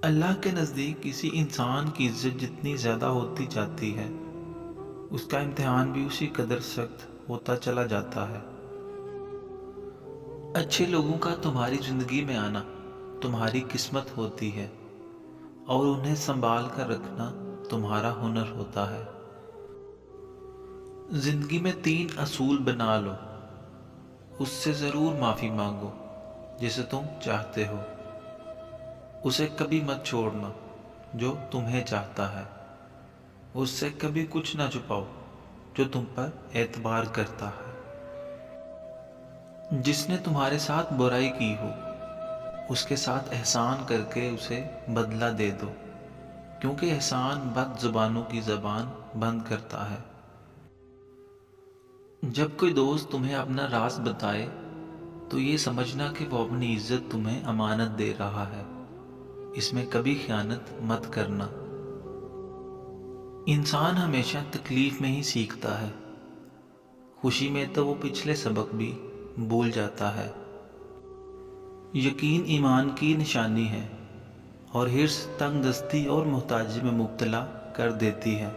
اللہ کے نزدیک کسی انسان کی عزت جتنی زیادہ ہوتی جاتی ہے، اس کا امتحان بھی اسی قدر سخت ہوتا چلا جاتا ہے۔ اچھے لوگوں کا تمہاری زندگی میں آنا تمہاری قسمت ہوتی ہے، اور انہیں سنبھال کر رکھنا تمہارا ہنر ہوتا ہے۔ زندگی میں 3 اصول بنا لو۔ اس سے ضرور معافی مانگو جسے تم چاہتے ہو۔ اسے کبھی مت چھوڑنا جو تمہیں چاہتا ہے۔ اس سے کبھی کچھ نہ چھپاؤ جو تم پر اعتبار کرتا ہے۔ جس نے تمہارے ساتھ برائی کی ہو، اس کے ساتھ احسان کر کے اسے بدلہ دے دو، کیونکہ احسان بد زبانوں کی زبان بند کرتا ہے۔ جب کوئی دوست تمہیں اپنا راز بتائے تو یہ سمجھنا کہ وہ اپنی عزت تمہیں امانت دے رہا ہے۔ اس میں کبھی خیانت مت کرنا۔ انسان ہمیشہ تکلیف میں ہی سیکھتا ہے، خوشی میں تو وہ پچھلے سبق بھی بھول جاتا ہے۔ یقین ایمان کی نشانی ہے، اور حرص تنگ دستی اور محتاجی میں مبتلا کر دیتی ہے۔